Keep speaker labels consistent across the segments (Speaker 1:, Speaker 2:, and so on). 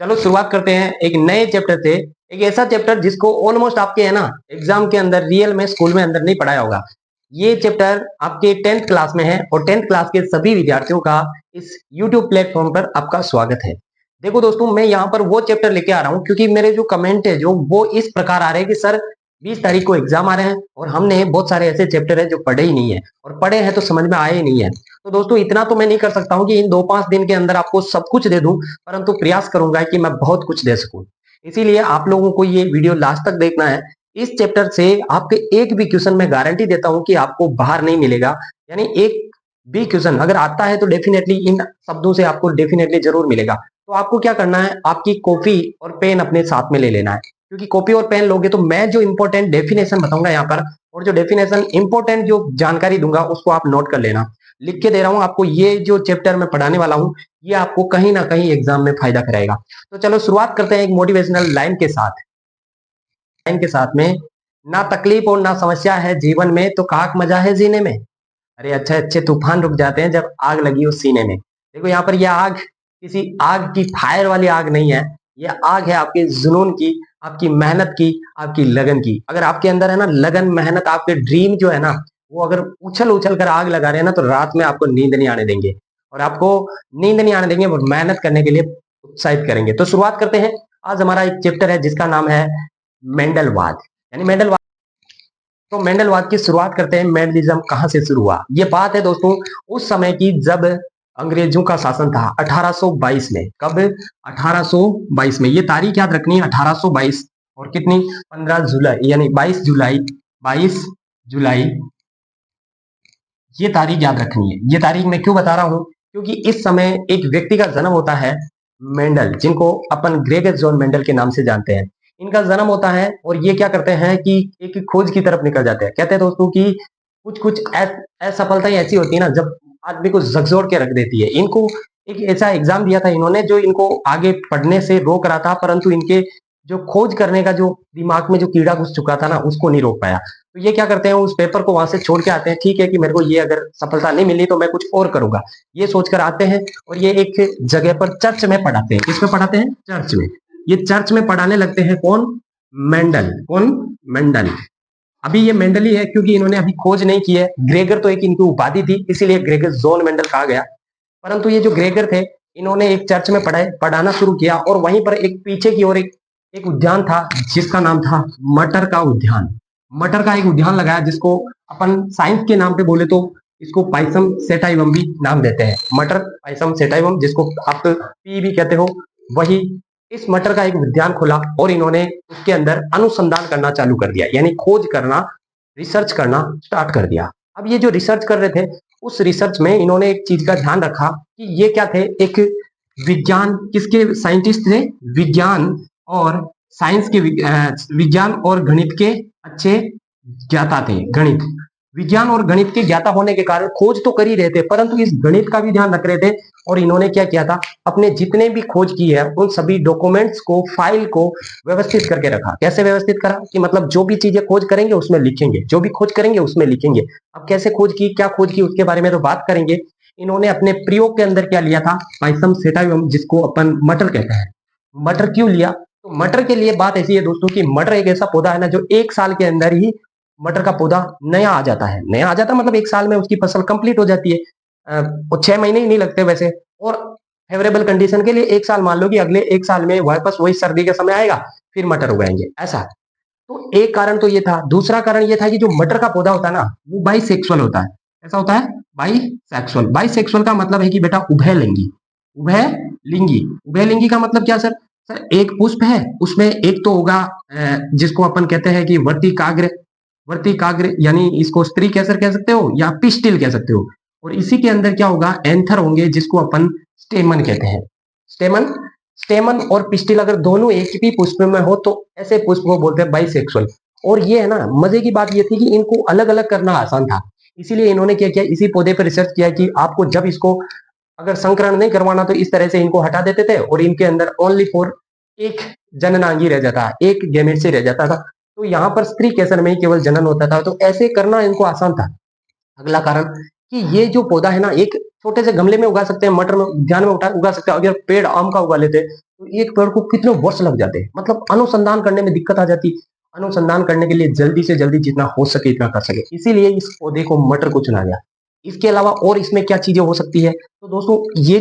Speaker 1: चलो शुरुआत करते हैं एक नए चैप्टर से। एक ऐसा चैप्टर जिसको ऑलमोस्ट आपके है ना एग्जाम के अंदर रियल में स्कूल में अंदर नहीं पढ़ाया होगा। ये चैप्टर आपके 10th क्लास में है और 10th क्लास के सभी विद्यार्थियों का इस यूट्यूब प्लेटफॉर्म पर आपका स्वागत है। देखो दोस्तों, मैं यहाँ पर वो चैप्टर लेके आ रहा हूँ क्योंकि मेरे जो कमेंट है जो वो इस प्रकार आ रहे हैं कि सर 20 तारीख को एग्जाम आ रहे हैं और हमने बहुत सारे ऐसे चैप्टर है जो पढ़े ही नहीं है और पढ़े हैं तो समझ में आए ही नहीं है। तो दोस्तों इतना तो मैं नहीं कर सकता हूँ कि इन 2-5 दिन के अंदर आपको सब कुछ दे दूं, परंतु प्रयास करूंगा कि मैं बहुत कुछ दे सकूं। इसीलिए आप लोगों को ये वीडियो लास्ट तक देखना है। इस चैप्टर से आपके एक भी क्वेश्चन मैं गारंटी देता हूं कि आपको बाहर नहीं मिलेगा। यानी एक भी क्वेश्चन अगर आता है तो डेफिनेटली इन शब्दों से आपको डेफिनेटली जरूर मिलेगा। तो आपको क्या करना है, आपकी कॉपी और पेन अपने साथ में ले लेना है, क्योंकि कॉपी और पेन लोगे तो मैं जो इंपॉर्टेंट डेफिनेशन बताऊंगा यहाँ पर और जो डेफिनेशन इंपॉर्टेंट जो जानकारी दूंगा उसको आप नोट कर लेना। लिख के दे रहा हूँ आपको, ये जो चैप्टर मैं पढ़ाने वाला हूँ ये आपको कहीं ना कहीं एग्जाम में फायदा कराएगा। तो चलो शुरुआत करते हैं एक मोटिवेशनल लाइन के साथ। लाइन के साथ में, ना तकलीफ और ना समस्या है जीवन में तो कहाँ मजा है जीने में। अरे अच्छे अच्छे तूफान रुक जाते हैं जब आग लगी हो सीने में। देखो यहाँ पर यह आग किसी आग की फायर वाली आग नहीं है, यह आग है आपके जुनून की, आपकी मेहनत की, आपकी लगन की। अगर आपके अंदर है ना लगन मेहनत, आपके ड्रीम जो है ना वो अगर उछल उछल कर आग लगा रहे हैं ना तो रात में आपको नींद नहीं आने देंगे और आपको नींद नहीं आने देंगे और मेहनत करने के लिए उत्साहित करेंगे। तो शुरुआत करते हैं। आज हमारा एक चैप्टर है जिसका नाम है मेंडलवाद। यानी मेंडलवाद, तो मेंडलवाद की शुरुआत करते हैं। मेंडलिज्म कहां से शुरू हुआ? ये बात है दोस्तों उस समय की जब अंग्रेजों का शासन था 1822 में। कब? 1822 में। ये तारीख याद रखनी है 1822 और कितनी 15 जुलाई यानी 22 जुलाई 22 जुलाई, ये तारीख याद रखनी है। ये तारीख मैं क्यों बता रहा हूं? क्योंकि इस समय एक व्यक्ति का जन्म होता है मेंडल, जिनको अपन ग्रेगर जॉन मेंडल के नाम से जानते हैं। इनका जन्म होता है और ये क्या करते हैं कि एक खोज की तरफ निकल जाते हैं। कहते हैं दोस्तों कि कुछ कुछ असफलताएं ऐसी होती है ना जब आदमी को झकझोर के रख देती है। इनको एक ऐसा एग्जाम दिया था इन्होंने जो इनको आगे पढ़ने से रोक रहा था, परंतु इनके जो खोज करने का जो दिमाग में जो कीड़ा घुस चुका था ना उसको नहीं रोक पाया। तो ये क्या करते हैं, उस पेपर को वहां से छोड़ के आते हैं। ठीक है कि मेरे को ये अगर सफलता नहीं मिली तो मैं कुछ और करूंगा, ये सोचकर आते हैं और ये एक जगह पर चर्च में पढ़ाते हैं। किसमें पढ़ाते हैं? चर्च में। ये चर्च में पढ़ाने लगते हैं। कौन? मेंडल। कौन? मेंडल। अभी ये मेंडल ही है क्योंकि इन्होंने अभी खोज नहीं की है। ग्रेगर तो एक इनकी उपाधि थी इसीलिए ग्रेगर जॉन मेंडल कहा गया, परंतु ये जो ग्रेगर थे इन्होंने एक चर्च में पढ़ाना शुरू किया और वहीं पर एक पीछे की ओर एक उद्यान था जिसका नाम था मटर का उद्यान। मटर का एक उद्यान लगाया जिसको अपन साइंस के नाम पे बोले तो इसको पाइसम सेटाइवम भी नाम देते हैं। मटर पाइसम सेटाइवम, जिसको आप पी भी कहते हो, वही इस मटर का एक उद्यान खोला और इन्होंने उसके अंदर अनुसंधान करना चालू कर दिया, यानी खोज करना, रिसर्च करना स्टार्ट कर दिया। अब ये जो रिसर्च कर रहे थे उस रिसर्च में इन्होंने एक चीज का ध्यान रखा कि ये क्या थे, एक विज्ञान किसके साइंटिस्ट थे? विज्ञान और साइंस के विज्ञान और गणित के अच्छे ज्ञाता थे। गणित, विज्ञान और गणित के ज्ञाता होने के कारण खोज तो कर ही रहे थे परंतु इस गणित का भी ध्यान रख रहे थे। और इन्होंने क्या किया था, अपने जितने भी खोज की है उन सभी डॉक्यूमेंट्स को, फाइल को व्यवस्थित करके रखा। कैसे व्यवस्थित करा कि मतलब जो भी चीजें खोज करेंगे उसमें लिखेंगे, जो भी खोज करेंगे उसमें लिखेंगे। अब कैसे खोज की, क्या खोज की, उसके बारे में तो बात करेंगे। इन्होंने अपने प्रयोग के अंदर क्या लिया था? पाइसम सेटाइवम, जिसको अपन मटर कहते हैं। मटर क्यों लिया? तो मटर के लिए बात ऐसी है दोस्तों कि मटर एक ऐसा पौधा है ना जो 1 साल के अंदर ही मटर का पौधा नया आ जाता है। नया आ जाता है मतलब 1 साल में उसकी फसल कंप्लीट हो जाती है। और 6 महीने ही नहीं लगते वैसे। और फेवरेबल कंडीशन के लिए 1 साल, मान लो कि अगले 1 साल में वापस वही सर्दी का समय आएगा फिर मटर उगाएंगे, ऐसा। तो एक कारण तो ये था। दूसरा कारण ये था कि जो मटर का पौधा होता है ना वो बाइसेक्सुअल होता है। ऐसा होता है बाइसेक्सुअल। बाइसेक्सुअल का मतलब है कि बेटा उभयलिंगी। उभयलिंगी, उभयलिंगी का मतलब क्या सर? सर एक पुष्प है उसमें एक तो होगा जिसको अपन कहते हैं कि वर्तिकाग्र, वर्तिकाग्र यानी इसको स्त्री कैसर कह सकते हो या पिस्टिल कह सकते हो। और इसी के अंदर क्या होगा? एंथर होंगे जिसको अपन स्टेमन कहते हैं। स्टेमन, स्टेमन और पिस्टिल अगर दोनों एक ही पुष्प में हो तो ऐसे पुष्प को बोलते हैं बाइसेक्सुअल। और ये है ना, मजे की बात ये थी कि इनको अलग अलग करना आसान था, इसीलिए इन्होंने क्या किया, इसी पौधे पर रिसर्च किया कि आपको जब इसको अगर संकरण नहीं करवाना तो इस तरह से इनको हटा देते थे और इनके अंदर ओनली फॉर एक जननांगी रह जाता, एक गैमेट से रह जाता था। तो यहाँ पर स्त्री केसर में ही केवल जनन होता था, तो ऐसे करना इनको आसान था। अगला कारण कि ये जो पौधा है ना एक छोटे से गमले में उगा सकते हैं, मटर में उद्यान में उगा सकते हैं। अगर पेड़ आम का उगा लेते तो एक पेड़ को कितने वर्ष लग जाते, मतलब अनुसंधान करने में दिक्कत आ जाती। अनुसंधान करने के लिए जल्दी से जल्दी जितना हो सके इतना कर सके, इसीलिए इस पौधे को मटर को चुना गया। इसके अलावा और इसमें क्या चीजें हो सकती है, तो दोस्तों ये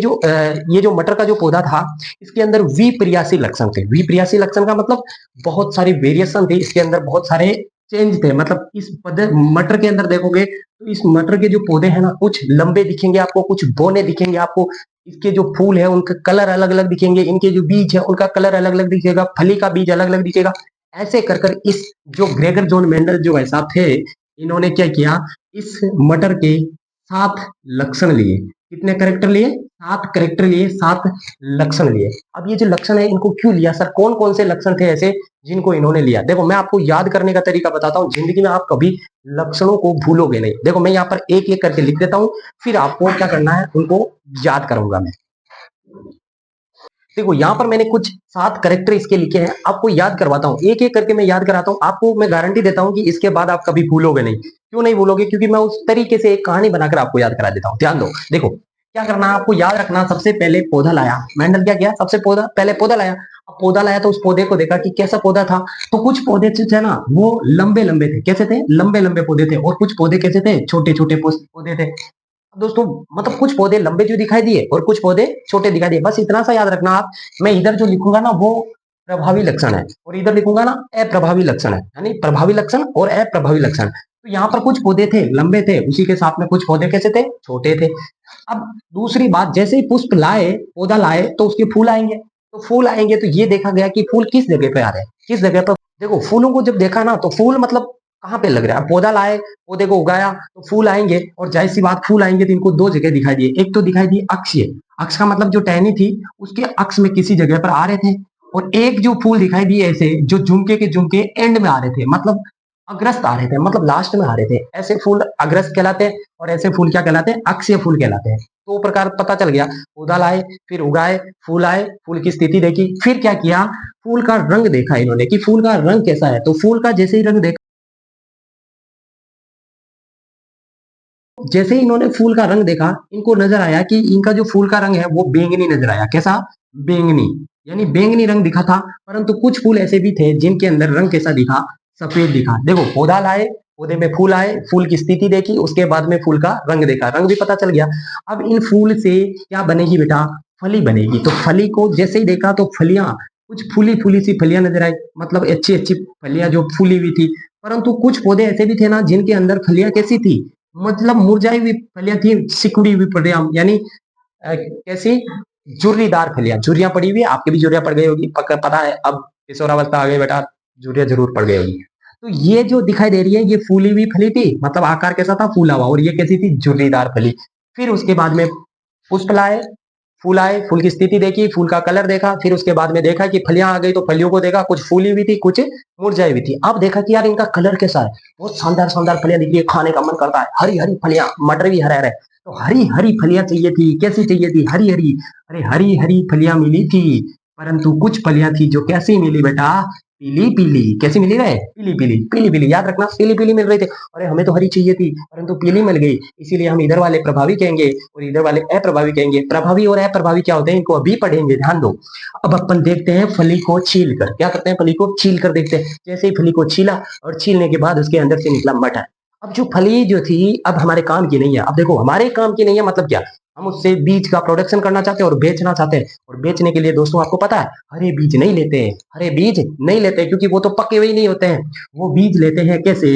Speaker 1: जो मटर का जो पौधा था, इसके अंदर विपर्यासी लक्षण थे। विपर्यासी लक्षण का मतलब बहुत सारे वेरिएशन थे इसके अंदर, बहुत सारे चेंज थे। मतलब इस पौधे मटर के अंदर देखोगे तो इस मटर के जो पौधे हैं ना, कुछ लंबे दिखेंगे आपको, कुछ बोने दिखेंगे आपको। इसके जो फूल है उनका कलर अलग अलग दिखेंगे, इनके जो बीज है उनका कलर अलग अलग दिखेगा, फली का बीज अलग अलग दिखेगा। ऐसे कर कर इस जो ग्रेगर जॉन मेंडल जो भाई साहब थे, इन्होंने क्या किया, इस मटर के 7 लक्षण लिए। कितने कैरेक्टर लिए? 7 कैरेक्टर लिए, 7 लक्षण लिए। अब ये जो लक्षण है इनको क्यों लिया सर, कौन कौन से लक्षण थे ऐसे जिनको इन्होंने लिया? देखो मैं आपको याद करने का तरीका बताता हूँ, जिंदगी में आप कभी लक्षणों को भूलोगे नहीं। देखो मैं यहाँ पर एक एक करके लिख देता हूँ, फिर आपको क्या करना है उनको याद करूंगा मैं। देखो यहाँ पर मैंने कुछ 7 कैरेक्टर इसके लिखे हैं, आपको याद करवाता हूँ, एक एक करके मैं याद कराता हूँ आपको। मैं गारंटी देता हूँ कि इसके बाद आप कभी भूलोगे नहीं। क्यों नहीं भूलोगे? क्योंकि मैं उस तरीके से एक कहानी बनाकर आपको याद करा देता हूँ। ध्यान दो, देखो क्या करना है आपको, याद रखना। सबसे पहले पौधा लाया मेंडल, क्या किया, सबसे पहले पौधा लाया। अब पौधा लाया तो उस पौधे को देखा कि कैसा पौधा था। तो कुछ पौधे जो थे ना वो लंबे लंबे थे। कैसे थे? लंबे लंबे पौधे थे। और कुछ पौधे कैसे थे? छोटे छोटे पौधे थे। दोस्तों मतलब कुछ पौधे लंबे जो दिखाई दिए और कुछ पौधे छोटे दिखाई दिए, बस इतना सा याद रखना आप। मैं इधर जो लिखूंगा ना वो प्रभावी लक्षण है और इधर लिखूंगा ना अप्रभावी लक्षण है, यानी प्रभावी लक्षण और अप्रभावी लक्षण। तो यहाँ पर कुछ पौधे थे लंबे थे, उसी के साथ में कुछ पौधे कैसे थे? छोटे थे। अब दूसरी बात, जैसे ही पुष्प लाए, पौधा लाए तो उसके फूल आएंगे। तो फूल आएंगे तो ये देखा गया कि फूल किस जगह पे आ रहे हैं, किस जगह पर। देखो फूलों को जब देखा ना तो फूल मतलब कहाँ पे लग रहा है। पौधा लाए, पौधे को उगाया तो फूल आएंगे, और जाहिर सी बात फूल आएंगे तो इनको 2 जगह दिखाई दिए। एक तो दिखाई दी अक्षीय, अक्ष का मतलब जो टहनी थी उसके अक्ष में किसी जगह पर आ रहे थे। और एक जो फूल दिखाई दिए ऐसे जो झुमके के झुमके एंड में आ रहे थे, मतलब अग्रस्त आ रहे थे, मतलब लास्ट में आ रहे थे। ऐसे फूल अग्रस्त कहलाते हैं और ऐसे फूल क्या कहलाते हैं? अक्षीय फूल कहलाते हैं। तो प्रकार पता चल गया, पौधा लाए, फिर उगाए, फूल आए, फूल की स्थिति देखी, फिर क्या किया, फूल का रंग देखा इन्होंने कि फूल का रंग कैसा है। तो फूल का जैसे ही रंग देखा, जैसे ही इन्होंने फूल का रंग देखा, इनको नजर आया कि इनका जो फूल का रंग है वो बैंगनी नजर आया। कैसा? बैंगनी, यानी बैंगनी रंग दिखा था। परंतु कुछ फूल ऐसे भी थे जिनके अंदर रंग कैसा दिखा? सफेद दिखा। देखो पौधा लाए, पौधे में फूल आए, फूल की स्थिति देखी, उसके बाद में फूल का रंग देखा, रंग भी पता चल गया। अब इन फूल से क्या बनेगी बेटा? फली बनेगी। तो फली को जैसे ही देखा तो फलियां, कुछ फूली फूली सी फलियां नजर आई, मतलब अच्छी अच्छी फलियां जो फूली हुई थी। परंतु कुछ पौधे ऐसे भी थे ना जिनके अंदर फलियां कैसी थी? मतलब मुरझाई हुई फलियां थी, सिकुड़ी हुई फलियां, यानी कैसी? झुर्रीदार फलियां, झुर्रियां पड़ी हुई है। आपकी भी झुर्रियां पड़ गई होगी, पता है। अब किशोरावस्था आ गई बेटा, झुर्रियां जरूर पड़ गई होगी। तो ये जो दिखाई दे रही है ये फूली हुई फली थी, मतलब आकार कैसा था? फूला हुआ। और ये कैसी थी? झुर्रीदार फली। फिर उसके बाद में पुष्प लाए, फूल आए, फूल की स्थिति देखी, फूल का कलर देखा, फिर उसके बाद में देखा कि फलियां आ गई तो फलियों को देखा, कुछ फूली हुई थी, कुछ मुरझाई हुई थी। अब देखा कि यार इनका कलर कैसा है? बहुत शानदार शानदार फलियां दिख रही है, खाने का मन करता है। हरी हरी फलियां, मटर भी हरा हरा है। तो हरी हरी फलियां चाहिए थी। कैसी चाहिए थी? हरी हरी। अरे हरी हरी फलियां मिली थी, परंतु कुछ फलियां थी जो कैसी मिली बेटा? पीली पीली। कैसी मिली रहे? पीली पीली, पीली पीली, याद रखना, पीली पीली मिल रही थी। अरे हमें तो हरी चाहिए थी परंतु पीली मिल गई, इसीलिए हम इधर वाले प्रभावी कहेंगे और इधर वाले अप्रभावी कहेंगे। प्रभावी और अप्रभावी क्या होते हैं इनको अभी पढ़ेंगे, ध्यान दो। अब अपन देखते हैं फली को छील कर, क्या करते हैं? फली को छील कर देखते हैं। जैसे ही फली को छीला और छीलने के बाद उसके अंदर से निकला मटर। अब जो फली जो थी अब हमारे काम की नहीं है। अब देखो हमारे काम की नहीं है मतलब क्या? हम उससे बीज का प्रोडक्शन करना चाहते हैं और बेचना चाहते हैं। और बेचने के लिए दोस्तों आपको पता है हरे बीज नहीं लेते हैं, हरे बीज नहीं लेते क्योंकि वो तो पके हुए ही नहीं होते हैं। वो बीज लेते हैं कैसे?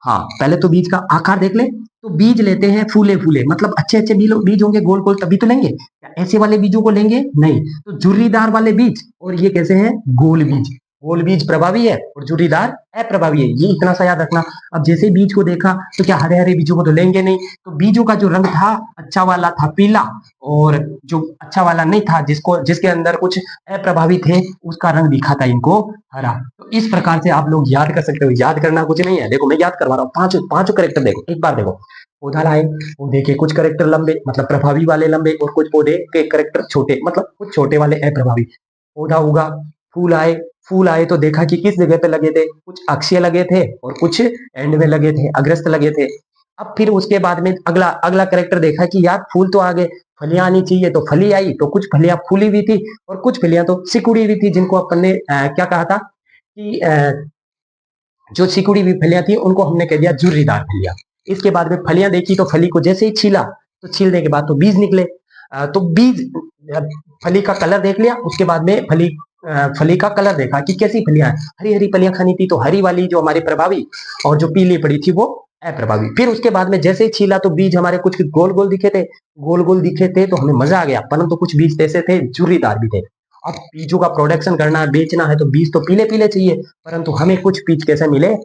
Speaker 1: हाँ, पहले तो बीज का आकार देख ले। तो बीज लेते हैं फूले फूले, मतलब अच्छे अच्छे बीज होंगे गोल गोल, तभी तो लेंगे। ऐसे वाले बीजों को लेंगे नहीं। तो जुर्रीदार वाले बीज, और ये कैसे हैं? गोल बीज। गोल बीज प्रभावी है और जुर्रीदार अप्रभावी है, ये इतना सा याद रखना। अब जैसे ही बीज को देखा तो क्या हरे हरे बीजों को तो लेंगे नहीं। तो बीजों का जो रंग था अच्छा वाला था पीला, और जो अच्छा वाला नहीं था, जिसके अंदर कुछ अप्रभावी थे, उसका रंग दिखा था इनको हरा। तो इस प्रकार से आप लोग याद कर सकते हो। याद करना कुछ नहीं है। देखो मैं याद करवा रहा हूँ, पांचों करेक्टर देखो एक बार। देखो पौधा लाए, पौधे के कुछ करेक्टर लंबे मतलब प्रभावी वाले लंबे, और कुछ पौधे के करेक्टर छोटे मतलब कुछ छोटे वाले अप्रभावी। पौधा उगा, फूल आए, फूल आए तो देखा कि किस जगह पे लगे थे, कुछ अक्षीय लगे थे और कुछ एंड में लगे थे, अग्रस्त लगे थे। अब फिर उसके बाद में अगला अगला कैरेक्टर देखा कि यार फूल तो आ गए, फलियां आनी चाहिए, तो फली आई, तो कुछ फलियां फूली हुई थी और कुछ फलियां तो सिकुड़ी हुई थी, जिनको अपन ने क्या कहा था कि जो सिकुड़ी हुई फलियां थी उनको हमने कह दिया झुर्रीदार फलियां। इसके बाद में फलियां देखी तो फली को जैसे ही छीला तो छीलने के बाद तो बीज निकले। तो बीज फली का कलर देख लिया, उसके बाद में फली का कलर देखा कि कैसी फलियां, हरी हरी फलियां खानी थी तो हरी वाली जो हमारी प्रभावी, और जो पीली पड़ी थी वो अप्रभावी। फिर उसके बाद में जैसे ही छीला तो बीज हमारे कुछ गोल गोल दिखे थे, गोल गोल दिखे थे तो हमें मजा आ गया, परंतु कुछ बीज ऐसे थे झुर्रीदार भी थे। अब बीजों का प्रोडक्शन करना है, बेचना है, तो बीज तो पीले पीले चाहिए, परंतु हमें कुछ बीज कैसे मिले,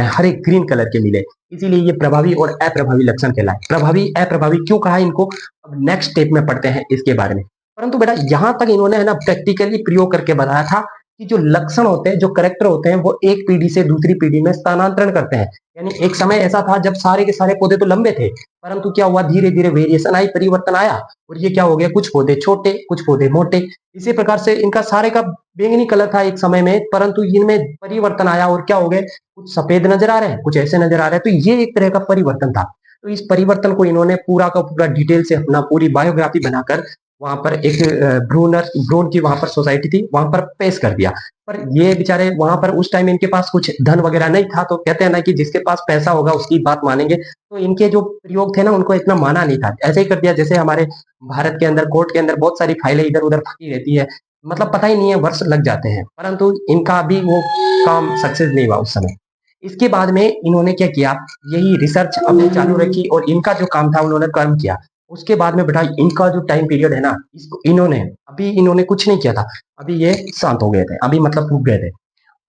Speaker 1: हरे ग्रीन कलर के मिले। इसीलिए ये प्रभावी और अप्रभावी लक्षण कहलाए। प्रभावी अप्रभावी क्यों कहा इनको, अब नेक्स्ट स्टेप में पढ़ते हैं इसके बारे में। परंतु बेटा यहां तक इन्होंने है ना प्रैक्टिकली प्रयोग करके बताया था कि जो लक्षण होते हैं, जो करेक्टर होते हैं, वो एक पीढ़ी से दूसरी पीढ़ी में स्थानांतरण करते हैं। यानी एक समय ऐसा था जब सारे के सारे पौधे तो लंबे थे, परंतु क्या हुआ, धीरे धीरे वेरिएशन आई, परिवर्तन आया, और ये क्या हो गया, कुछ पौधे छोटे कुछ पौधे मोटे। इसी प्रकार से इनका सारे का बैंगनी कलर था एक समय में, परंतु इनमें परिवर्तन आया और क्या हो गए, कुछ सफेद नजर आ रहे हैं, कुछ ऐसे नजर आ रहे हैं। तो ये एक तरह का परिवर्तन था। तो इस परिवर्तन को इन्होंने पूरा का पूरा डिटेल से अपना पूरी बायोग्राफी बनाकर वहां पर एक ब्रोन की वहां पर सोसाइटी थी, वहां पर पेश कर दिया। पर ये बेचारे वहां पर उस टाइम इनके पास कुछ धन वगैरह नहीं था, तो कहते हैं ना कि जिसके पास पैसा होगा उसकी बात मानेंगे। तो इनके जो प्रयोग थे ना उनको इतना माना नहीं था, ऐसे ही कर दिया जैसे हमारे भारत के अंदर कोर्ट के अंदर बहुत सारी फाइलें इधर उधर फंसी रहती है, मतलब पता ही नहीं है, वर्ष लग जाते हैं, परंतु इनका भी वो काम सक्सेस नहीं हुआ उस समय। इसके बाद में इन्होंने क्या किया, यही रिसर्च अपनी चालू रखी और इनका जो काम था उन्होंने कर्म किया। उसके बाद में बेटा इनका जो टाइम पीरियड है ना, इसको इन्होंने कुछ नहीं किया था, अभी ये शांत हो गए थे, अभी मतलब रुक गए थे।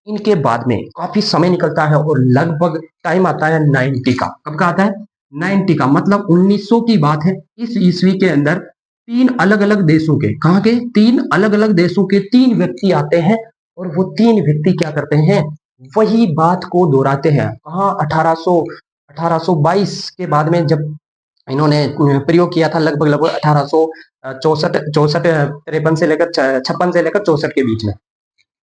Speaker 1: इनके बाद में काफी समय निकलता है और लगभग टाइम आता है 90 का। कब का आता है, 90 का, मतलब 1900 की बात है। इस ईस्वी के अंदर तीन अलग अलग देशों के, कहाँ के, तीन अलग अलग देशों के तीन व्यक्ति आते हैं और वो तीन व्यक्ति क्या करते हैं, वही बात को दोहराते हैं। कहाँ, 1822 के बाद में जब इन्होंने प्रयोग किया था, लगभग लगभग 1864 53 से लेकर 56 से लेकर 64 के बीच में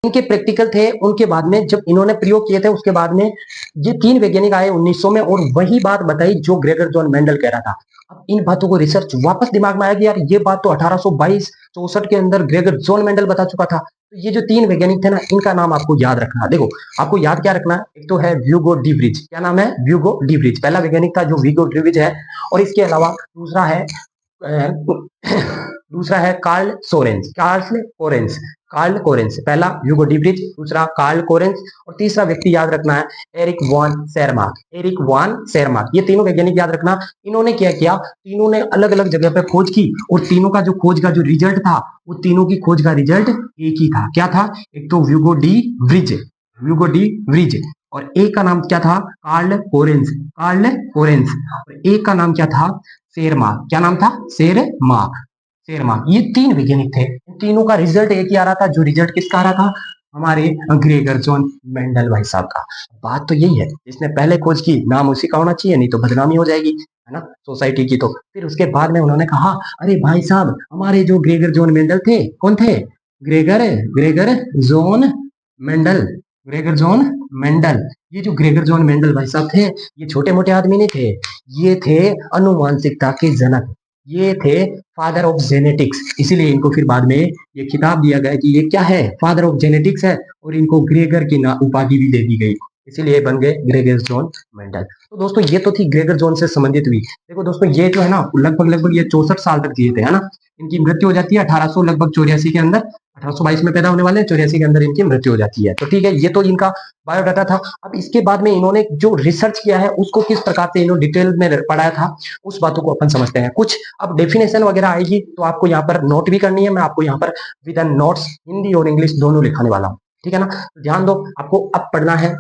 Speaker 1: इनके प्रैक्टिकल थे। उनके बाद में जब इन्होंने प्रयोग किए थे, उसके बाद में ये तीन वैज्ञानिक आए 1900 में और वही बात बताई जो ग्रेगर जॉन मेंडल कह रहा था। अब इन बातों को रिसर्च वापस दिमाग में आया कि यार ये बात तो 1822 64 के अंदर ग्रेगर जॉन मेंडल बता चुका था। तो ये जो तीन वैज्ञानिक थे ना, इनका नाम आपको याद रखना। देखो आपको याद क्या रखना है, एक तो है व्यूगो डीब्रिज, क्या नाम है, व्यूगो डीब्रिज, पहला वैज्ञानिक था जो व्यूगो डीब्रिज है। और इसके अलावा दूसरा है कार्ल कोरेंस, पहला ह्यूगो डीब्रिज, दूसरा कार्ल कोरेंस, और तीसरा व्यक्ति याद रखना है एरिक वॉन शेरमार्क। ये तीनों वैज्ञानिक याद रखना। इन्होंने क्या किया, तीनों ने अलग अलग जगह पे खोज की और तीनों का जो खोज का जो रिजल्ट था, वो तीनों की खोज का रिजल्ट एक ही था। क्या था, एक तो ह्यूगो डी ब्रिज, और एक का नाम क्या था, कार्ल कोरेंस, और एक का नाम क्या था, शेरमार्क। क्या नाम था, शेरमार्क। ये तीन वैज्ञानिक थे, तीनों का रिजल्ट एक ही आ रहा था। जो रिजल्ट किसका आ रहा था, हमारे ग्रेगर जॉन मेंडल भाई साहब का। बात तो यही है, जिसने पहले खोज की नाम उसी का होना चाहिए, नहीं तो बदनामी हो जाएगी, है ना, सोसाइटी की। तो फिर उसके बाद में उन्होंने कहा, अरे भाई साहब, हमारे जो ग्रेगर जॉन मेंडल थे, कौन थे, ग्रेगर जॉन मेंडल। ये जो ग्रेगर जॉन मेंडल भाई साहब थे, ये छोटे मोटे आदमी नहीं थे, ये थे अनुवांशिकता के जनक, ये थे फादर ऑफ जेनेटिक्स। इसीलिए इनको फिर बाद में ये खिताब दिया गया कि ये क्या है, फादर ऑफ जेनेटिक्स है, और इनको ग्रेगर की ना उपाधि भी दे दी गई। इसीलिए बन गए ग्रेगर जॉन मेंडल। तो दोस्तों ये तो थी ग्रेगर जॉन से संबंधित हुई। देखो दोस्तों, ये जो है ना लगभग ये 64 साल तक जिए थे, है ना। इनकी मृत्यु हो जाती है 1800 लगभग 84 के अंदर, 1822 में पैदा होने वाले हैं, 84 के अंदर इनकी मृत्यु हो जाती है। तो ठीक है, ये तो इनका बायोडाटा था। अब इसके बाद में इन्होंने जो रिसर्च किया है उसको किस प्रकार से इन्होंने डिटेल में पढ़ाया था, उस बातों को अपन समझते हैं। कुछ अब डेफिनेशन वगैरह आएगी तो आपको यहाँ पर नोट भी करनी है। मैं आपको यहाँ पर विद नोट्स हिंदी और इंग्लिश दोनों लिखाने वाला हूँ, ठीक है ना। तो ध्यान दो, आपको अब पढ़ना है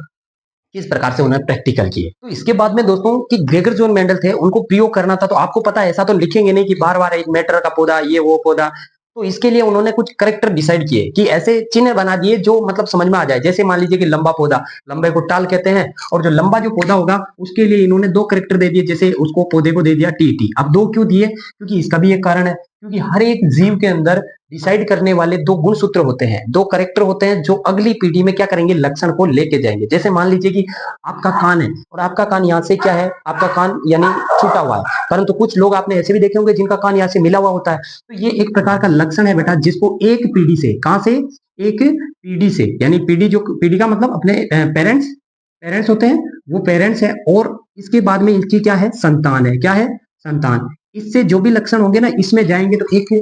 Speaker 1: किस प्रकार से उन्होंने प्रैक्टिकल किए। तो इसके बाद में दोस्तों कि ग्रेगर जॉन मेंडल थे, उनको प्रयोग करना था। तो आपको पता है, ऐसा तो लिखेंगे नहीं कि बार बार एक मैटर का पौधा, ये वो पौधा। तो इसके लिए उन्होंने कुछ करेक्टर डिसाइड किए कि ऐसे चिन्ह बना दिए जो मतलब समझ में आ जाए। जैसे मान लीजिए कि लंबा पौधा, लंबे को टाल कहते हैं, और जो लंबा जो पौधा होगा उसके लिए इन्होंने दो करेक्टर दे दिए। जैसे उसको पौधे को दे दिया टी। अब दो क्यों दिए, क्योंकि इसका भी एक कारण है, क्योंकि हर एक जीव के अंदर डिसाइड करने वाले दो गुणसूत्र होते हैं, दो कैरेक्टर होते हैं जो अगली पीढ़ी में क्या करेंगे, लक्षण को लेके जाएंगे। जैसे मान लीजिए कि आपका कान है और आपका कान यहाँ से क्या है, आपका कान यानी छूटा हुआ है, परंतु कुछ लोग आपने ऐसे भी देखे होंगे जिनका कान यहाँ से मिला हुआ होता है। तो ये एक प्रकार का लक्षण है बेटा, जिसको एक पीढ़ी से, कहां से, एक पीढ़ी से, यानी पीढ़ी, जो पीढ़ी का मतलब अपने पेरेंट्स, पेरेंट्स होते हैं, वो पेरेंट्स है, और इसके बाद में इनकी क्या है, संतान है, क्या है, संतान। इससे जो भी लक्षण होंगे ना, इसमें जाएंगे तो एक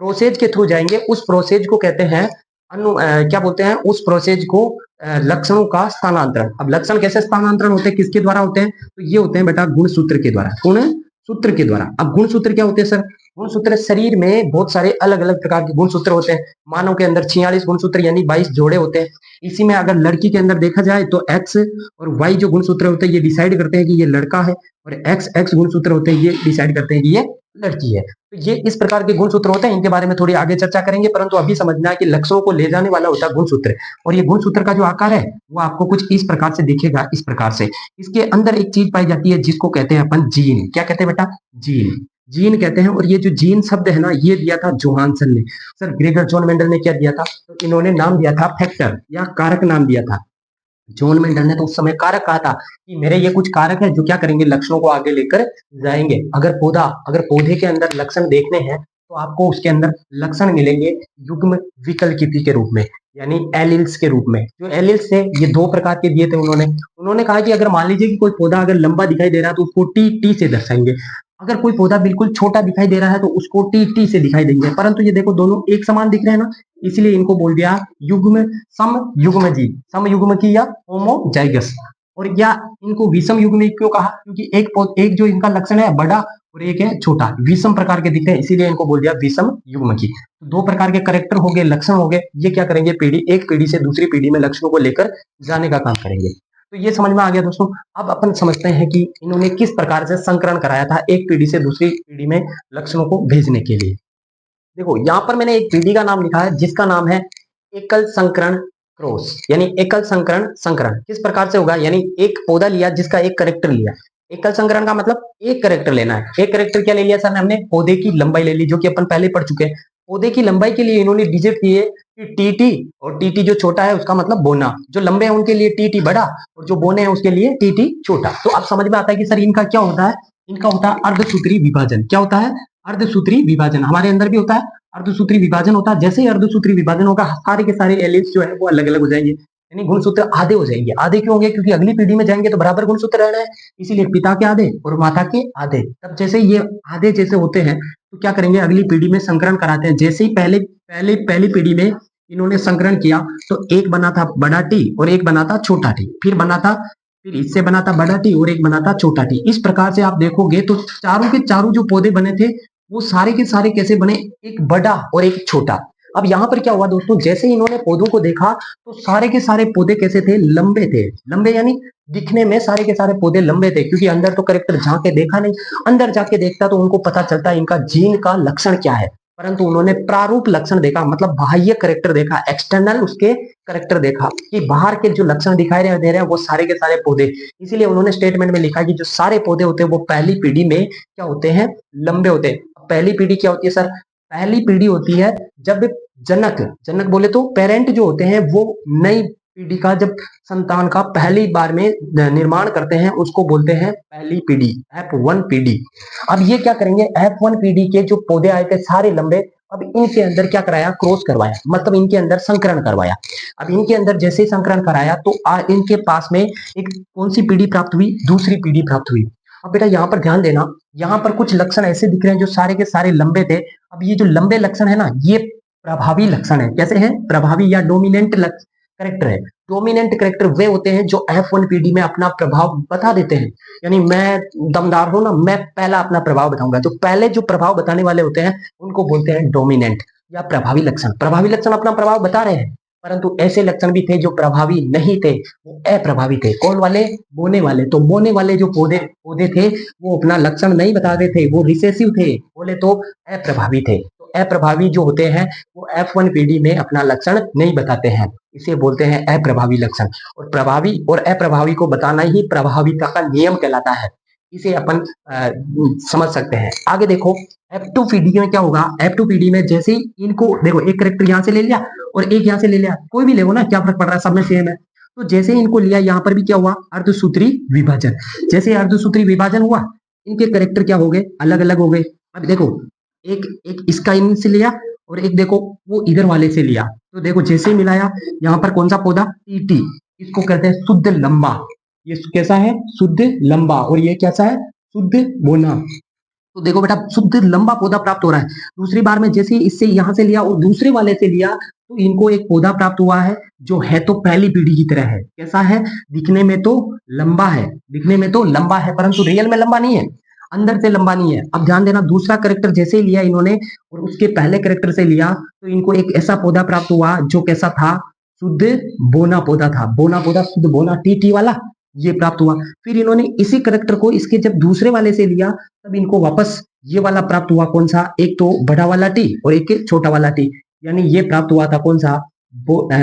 Speaker 1: प्रोसेज के थ्रू जाएंगे, उस प्रोसेज को कहते हैं क्या बोलते हैं, उस प्रोसेज को लक्षणों का स्थानांतरण। अब लक्षण कैसे स्थानांतरण होते हैं, किसके द्वारा होते हैं, तो ये होते हैं बेटा गुणसूत्र के द्वारा, गुणसूत्र के द्वारा। अब गुणसूत्र क्या होते हैं सर, गुणसूत्र शरीर में बहुत सारे अलग अलग प्रकार के गुणसूत्र होते हैं। मानव के अंदर 46 गुणसूत्र यानी 22 जोड़े होते हैं। इसी में अगर लड़की के अंदर देखा जाए तो एक्स और वाई जो गुणसूत्र होते हैं ये डिसाइड करते हैं कि ये लड़का है, और एक्स एक्स गुणसूत्र होते हैं ये डिसाइड करते हैं कि ये लड़की है। तो ये इस प्रकार के गुणसूत्र होते हैं, इनके बारे में थोड़ी आगे चर्चा करेंगे, परंतु अभी समझना है कि लक्षणों को ले जाने वाला होता है गुणसूत्र। और ये गुणसूत्र का जो आकार है वो आपको कुछ इस प्रकार से दिखेगा, इस प्रकार से। इसके अंदर एक चीज पाई जाती है जिसको कहते हैं अपन जीन। क्या कहते हैं बेटा, जीन, जीन कहते हैं। और ये जो जीन शब्द है ना, ये दिया था जोहानसन ने। सर ग्रेगर जॉन मेंडल ने क्या दिया था, तो इन्होंने नाम दिया था फैक्टर या कारक नाम दिया था। जॉन मेंडल ने तो उस समय कारक कहा था कि मेरे ये कुछ कारक है जो क्या करेंगे, लक्षणों को आगे लेकर जाएंगे। अगर पौधे के अंदर लक्षण देखने हैं तो आपको उसके अंदर लक्षण मिलेंगे युग्म विकल्पित के रूप में, यानी एलिल्स के रूप में। जो एलिल्स थे ये दो प्रकार के दिए थे उन्होंने कहा कि अगर मान लीजिए कि कोई पौधा अगर लंबा दिखाई दे रहा है तो उसको टी टी से दर्शाएंगे। अगर कोई पौधा बिल्कुल छोटा दिखाई दे रहा है तो उसको टी टी से दिखाई देंगे। परंतु ये देखो दोनों एक समान दिख रहे हैं ना, इसलिए इनको बोल दिया युग्म सम युग्मजी, सम युग्म की या होमोजाइगस। और या इनको विषम युग्म क्यों कहा, क्योंकि एक जो इनका लक्षण है बड़ा और एक है छोटा, विषम प्रकार के दिखते हैं, इसीलिए इनको बोल दिया विषम युग्म की। दो प्रकार के करेक्टर हो गए, लक्षण हो गए, ये क्या करेंगे, एक पीढ़ी से दूसरी पीढ़ी में लक्षणों को लेकर जाने का काम करेंगे। तो ये समझ में आ गया दोस्तों। अब अपन समझते हैं कि इन्होंने किस प्रकार से संकरण कराया था एक पीढ़ी से दूसरी पीढ़ी में लक्षणों को भेजने के लिए। देखो यहाँ पर मैंने एक पीढ़ी का नाम लिखा है जिसका नाम है एकल संकरण क्रॉस, यानी एकल संकरण संकरण किस प्रकार से होगा, यानी एक पौधा लिया जिसका एक करेक्टर लिया। एकल संकरण का मतलब एक करेक्टर लेना है। एक करेक्टर क्या ले लिया सर ने, हमने पौधे की लंबाई ले ली, जो कि अपन पहले पढ़ चुके हैं। पौधे की लंबाई के लिए इन्होंने डिजिट दिए कि टीटी, और टीटी जो छोटा है उसका मतलब बोना, जो लंबे हैं उनके लिए टीटी बड़ा और जो बोने हैं उसके लिए टीटी छोटा। तो अब समझ में आता है कि सर इनका क्या होता है, इनका होता है अर्धसूत्री विभाजन। क्या होता है, अर्धसूत्री विभाजन। हमारे अंदर भी होता है अर्धसूत्री विभाजन होता है। जैसे ही अर्धसूत्री विभाजन होगा सारे के सारे एलिमेंट्स जो है वो अलग अलग हो जाएंगे, यानी गुणसूत्र आधे हो जाएंगे। आधे क्यों होंगे, क्योंकि अगली पीढ़ी में जाएंगे तो बराबर गुणसूत्र रहना है, इसीलिए पिता के आधे और माता के आधे। तब जैसे ये आधे जैसे होते हैं तो क्या करेंगे, अगली पीढ़ी में संकरण कराते हैं। जैसे ही पहली पीढ़ी में इन्होंने संकरण किया तो एक बना था बड़ा टी और एक बना था छोटा टी, फिर इससे बना था बड़ा टी और एक बना था छोटा टी। इस प्रकार से आप देखोगे तो चारों के चारों जो पौधे बने थे वो सारे के सारे कैसे बने, एक बड़ा और एक छोटा। अब यहाँ पर क्या हुआ दोस्तों, जैसे इन्होंने पौधों को देखा तो सारे के सारे पौधे कैसे थे, लंबे थे। लंबे यानी दिखने में सारे के सारे पौधे लंबे थे, क्योंकि अंदर तो करेक्टर झांके देखा नहीं, अंदर जाके देखता तो उनको पता चलता इनका जीन का लक्षण क्या है। परंतु उन्होंने प्रारूप लक्षण देखा, मतलब बाह्य करेक्टर देखा, एक्सटर्नल उसके करेक्टर देखा कि बाहर के जो लक्षण दिखाई दे रहे हैं वो सारे के सारे पौधे। इसीलिए उन्होंने स्टेटमेंट में लिखा कि जो सारे पौधे होते हैं वो पहली पीढ़ी में क्या होते हैं, लंबे होते हैं। पहली पीढ़ी क्या होती है सर, पहली पीढ़ी होती है जब जनक बोले तो पेरेंट जो होते हैं वो नई पीढ़ी का जब संतान का पहली बार में निर्माण करते हैं उसको बोलते हैं पहली पीढ़ी, F1 पीढ़ी। अब ये क्या करेंगे, F1 पीढ़ी के जो पौधे आए थे सारे लंबे, अब इनके अंदर क्या कराया, क्रॉस करवाया, मतलब इनके अंदर संकरण करवाया। अब इनके अंदर जैसे ही संकरण कराया तो इनके पास में एक कौन सी पीढ़ी प्राप्त हुई, दूसरी पीढ़ी प्राप्त हुई। अब बेटा यहाँ पर ध्यान देना, यहाँ पर कुछ लक्षण ऐसे दिख रहे हैं जो सारे के सारे लंबे थे। अब ये जो लंबे लक्षण है ना, ये प्रभावी लक्षण है। कैसे है, प्रभावी या डोमिनेंट करेक्टर है। डोमिनेंट करेक्टर वे होते हैं जो F1 पीढ़ी में अपना प्रभाव बता देते हैं। यानी मैं दमदार हूं ना, मैं पहला अपना प्रभाव बताऊंगा, तो पहले जो प्रभाव बताने वाले होते हैं उनको बोलते हैं डोमिनेंट या प्रभावी लक्षण। प्रभावी लक्षण अपना प्रभाव बता रहे हैं, परंतु ऐसे लक्षण भी थे जो प्रभावी नहीं थे, वो अप्रभावी थे। कौन वाले, बोने वाले। तो बोने वाले जो पौधे थे वो अपना लक्षण नहीं बताते थे, वो रिसेसिव थे, बोले तो अप्रभावी थे। तो अप्रभावी जो होते हैं वो F1 पीढ़ी में अपना लक्षण नहीं बताते हैं, इसे बोलते हैं अप्रभावी लक्षण। और प्रभावी और अप्रभावी को बताना ही प्रभाविता का नियम कहलाता है। इसे अपन समझ सकते हैं। आगे देखो F2PD में क्या होगा, F2PD में जैसे ही इनको देखो, एक करेक्टर यहाँ से ले लिया और एक यहाँ से ले लिया, कोई भी ले ना, क्या फर्क पड़ रहा है, सब में सेम है। तो जैसे ही इनको लिया, यहाँ पर भी क्या हुआ, अर्धसूत्री विभाजन। जैसे अर्धसूत्री विभाजन हुआ, इनके करेक्टर क्या हो गए, अलग अलग हो गए। अब देखो, एक एक इसका इनसे लिया और एक देखो वो इधर वाले से लिया, तो देखो जैसे ही मिलाया, यहाँ पर कौन सा पौधा, टीटी, इसको कहते हैं शुद्ध लंबा। ये कैसा है, शुद्ध लंबा, और ये कैसा है, शुद्ध बोना। तो देखो बेटा, शुद्ध लंबा पौधा प्राप्त हो रहा है। दूसरी बार में जैसे इससे यहां से लिया और दूसरे वाले से लिया, तो इनको एक पौधा प्राप्त हुआ है जो है तो पहली पीढ़ी की तरह है। कैसा है, दिखने में तो लंबा है, दिखने में तो लंबा है, परंतु रियल में लंबा नहीं है, अंदर से लंबा नहीं है। अब ध्यान देना, दूसरा करेक्टर जैसे ही लिया इन्होंने और उसके पहले करेक्टर से लिया, तो इनको एक ऐसा पौधा प्राप्त हुआ जो कैसा था, शुद्ध बोना पौधा था। बोना पौधा, शुद्ध बोना, टी वाला, ये प्राप्त हुआ। फिर इन्होंने इसी करेक्टर को इसके जब दूसरे वाले से लिया, तब इनको वापस ये वाला प्राप्त हुआ, कौन सा, एक तो बड़ा वाला टी और एक छोटा वाला टी, यानी ये प्राप्त हुआ था कौन सा,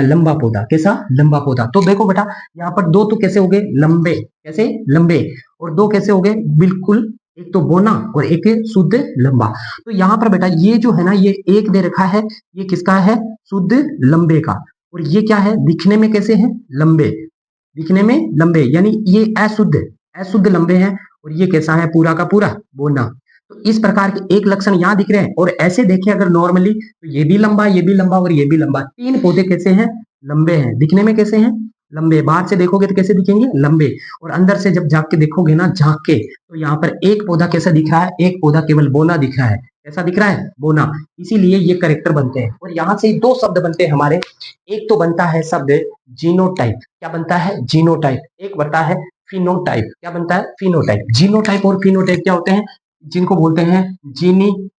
Speaker 1: लंबा पौधा। कैसा, लंबा पौधा। तो देखो बेटा, यहाँ पर दो तो कैसे हो गए, लंबे, कैसे, लंबे, और दो कैसे हो गए, बिल्कुल, एक तो बोना और एक शुद्ध लंबा। तो यहाँ पर बेटा ये जो है ना, ये एक दे रखा है, ये किसका है, शुद्ध लंबे का, और ये क्या है, दिखने में कैसे है, लंबे, दिखने में लंबे, यानी ये अशुद्ध, अशुद्ध लंबे हैं, और ये कैसा है, पूरा का पूरा बोना। तो इस प्रकार के एक लक्षण यहाँ दिख रहे हैं, और ऐसे देखें अगर नॉर्मली, तो ये भी लंबा, ये भी लंबा और ये भी लंबा, तीन पौधे कैसे हैं, लंबे हैं, दिखने में कैसे हैं, लंबे। बाहर से देखोगे तो कैसे दिखेंगे, लंबे, और अंदर से जब झांक के देखोगे ना, झांक के, तो यहाँ पर एक पौधा कैसा दिख रहा है, एक पौधा केवल बोना दिख रहा है। कैसा दिख रहा है, बोना। इसीलिए ये करेक्टर बनते हैं, और यहाँ से दो शब्द बनते हैं हमारे। एक तो बनता है शब्द जीनोटाइप, क्या बनता है, जीनोटाइप। एक बनता है फिनोटाइप, क्या बनता है, फिनोटाइप। जीनोटाइप और फिनोटाइप क्या होते हैं, जिनको बोलते हैं जीनी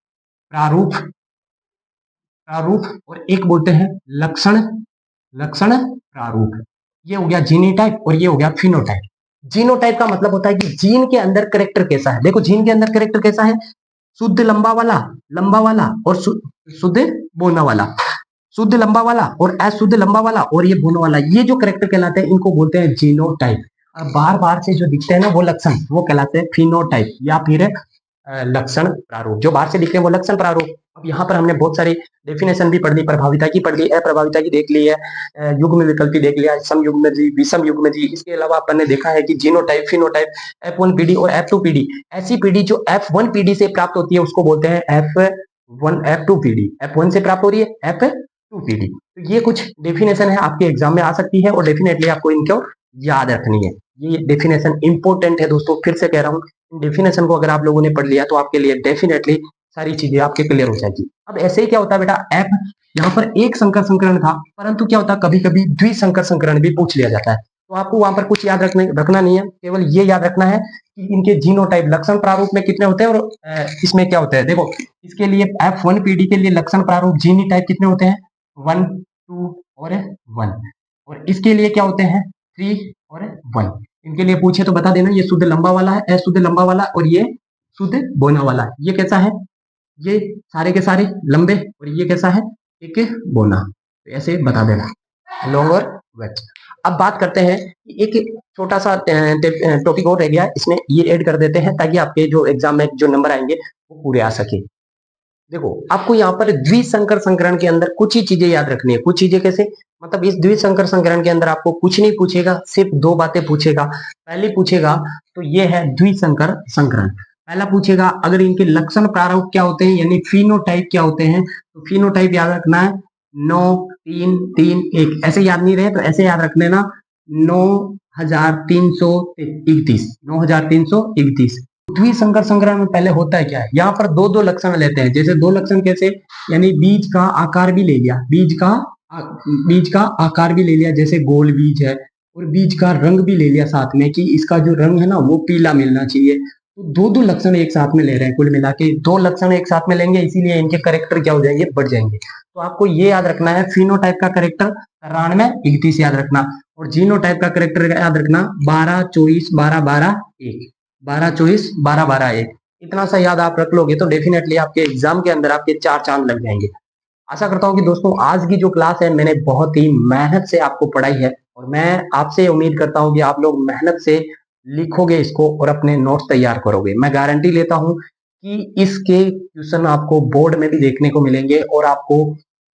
Speaker 1: प्रारूप, प्रारूप, और एक बोलते हैं लक्षण, लक्षण प्रारूप। ये हो गया जीनोटाइप और ये हो गया फिनोटाइप। जीनोटाइप का मतलब होता है कि जीन के अंदर करेक्टर कैसा है। देखो, जीन के अंदर करेक्टर कैसा है, शुद्ध लंबा वाला, लंबा वाला, और शुद्ध बोना वाला, शुद्ध लंबा वाला और अशुद्ध लंबा वाला, और ये बोना वाला, ये जो करेक्टर कहलाते हैं, इनको बोलते हैं जीनोटाइप। और बार बार से जो दिखते हैं ना वो लक्षण, वो कहलाते हैं फिनोटाइप या फिर लक्षण प्रारूप। जो बाहर से दिखते हैं वो लक्षण प्रारूप। अब यहाँ पर हमने बहुत सारी डेफिनेशन भी पढ़ ली, प्रभाविता की पढ़ ली, अप्रभाविता की देख ली है, युग्म विकल्पी देख लिया, सम युग्म जी, विषम युग्म जी। इसके अलावा अपन ने देखा है कि जीनोटाइप, फिनोटाइप, F1PD और F2PD। ऐसी पीढ़ी जो F1PD से प्राप्त होती है उसको बोलते हैं F1 F2PD। F1 से प्राप्त हो रही है F2PD। तो ये कुछ डेफिनेशन है, आपके एग्जाम में आ सकती है और डेफिनेटली आपको इनको याद रखनी है। ये डेफिनेशन इंपॉर्टेंट है दोस्तों, फिर से कह रहा हूँ, डेफिनेशन को अगर आप लोगों ने पढ़ लिया तो आपके लिए डेफिनेटली सारी चीजें आपके क्लियर हो जाएगी। अब ऐसे ही क्या होता है बेटा, एफ यहाँ पर एक संकर संकरण था, परंतु क्या होता है, कभी कभी द्विसंकर संकरण भी पूछ लिया जाता है। तो आपको वहां पर कुछ याद रखना नहीं है, केवल ये याद रखना है कि इनके जीनोटाइप लक्षण प्रारूप में कितने होते हैं, और इसमें क्या होता है। देखो, इसके लिए F1PD के लिए लक्षण प्रारूप जीनी टाइप कितने होते हैं, 1, 2 और 1, और इसके लिए क्या होते हैं, 3 और 1। इनके लिए पूछे तो बता देना, ये शुद्ध लंबा वाला है, अशुद्ध लंबा वाला, और ये शुद्ध बोना वाला। ये कैसा है, ये सारे के सारे लंबे, और ये कैसा है, एक बोना। तो ऐसे बता देना, लॉन्ग और वेट। अब बात करते हैं, एक छोटा सा टॉपिक और रह गया, इसमें ये ऐड कर देते हैं ताकि आपके जो एग्जाम में जो नंबर आएंगे वो पूरे आ सके। देखो, आपको यहाँ पर द्विसंकर संकरण के अंदर कुछ ही चीजें याद रखनी है। कुछ चीजें कैसे, मतलब इस द्विसंकर संकरण के अंदर आपको कुछ नहीं पूछेगा, सिर्फ दो बातें पूछेगा। पहली पूछेगा तो ये है द्विसंकर संकरण। पहला पूछेगा अगर इनके लक्षण प्रारूप क्या होते हैं, यानी फिनोटाइप क्या होते हैं। तो फिनोटाइप याद रखना है 9 3 3 1, ऐसे याद नहीं रहे तो ऐसे याद रख लेना 9331, 9331। द्विसंकर संकरण में पहले होता है क्या है, यहाँ पर दो दो लक्षण लेते हैं। जैसे दो लक्षण कैसे, यानी बीज का आकार भी ले लिया, बीज का आकार भी ले लिया, जैसे गोल बीज है, और बीज का रंग भी ले लिया साथ में, कि इसका जो रंग है ना वो पीला मिलना चाहिए। तो दो दो लक्षण एक साथ में ले रहे हैं, कुल मिला के दो लक्षण एक साथ में लेंगे, इसीलिए इनके करेक्टर क्या हो जाएंगे, बढ़ जाएंगे। तो आपको ये याद रखना है, फिनोटाइप का करेक्टर 93 31 याद रखना, और जीनोटाइप का करेक्टर याद रखना 12 24 12 12 1, 12 24 12 12 1। इतना सा याद आप रख लोगे तो डेफिनेटली आपके एग्जाम के अंदर आपके 4 चांद लग जाएंगे। आशा करता हूँ कि दोस्तों आज की जो क्लास है मैंने बहुत ही मेहनत से आपको पढ़ाई है, और मैं आपसे उम्मीद करता हूँ कि आप लोग मेहनत से लिखोगे इसको और अपने नोट्स तैयार करोगे, मैं गारंटी लेता हूँ कि इसके क्वेश्चन आपको बोर्ड में भी देखने को मिलेंगे और आपको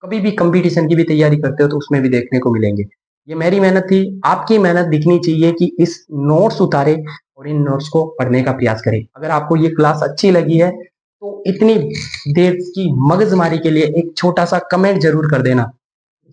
Speaker 1: कभी भी कंपटीशन की भी तैयारी करते हो तो उसमें भी देखने को मिलेंगे। ये मेरी मेहनत थी, आपकी मेहनत दिखनी चाहिए कि इस नोट्स उतारे और इन नोट्स को पढ़ने का प्रयास करें। अगर आपको ये क्लास अच्छी लगी है तो इतनी देर की मगजमारी के लिए एक छोटा सा कमेंट जरूर कर देना।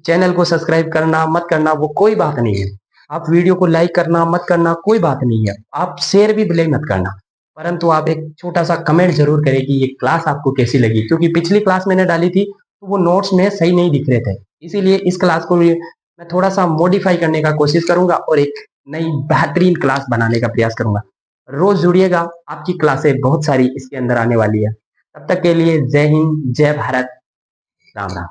Speaker 1: चैनल को सब्सक्राइब करना मत करना वो कोई बात नहीं है, आप वीडियो को लाइक करना मत करना कोई बात नहीं है, आप शेयर भी भले मत करना, परंतु आप एक छोटा सा कमेंट जरूर करें कि ये क्लास आपको कैसी लगी। क्योंकि पिछली क्लास मैंने डाली थी तो वो नोट्स में सही नहीं दिख रहे थे, इसीलिए इस क्लास को भी मैं थोड़ा सा मॉडिफाई करने का कोशिश करूंगा और एक नई बेहतरीन क्लास बनाने का प्रयास करूंगा। रोज जुड़िएगा, आपकी क्लासें बहुत सारी इसके अंदर आने वाली है। तब तक के लिए जय हिंद, जय भारत, राम राम।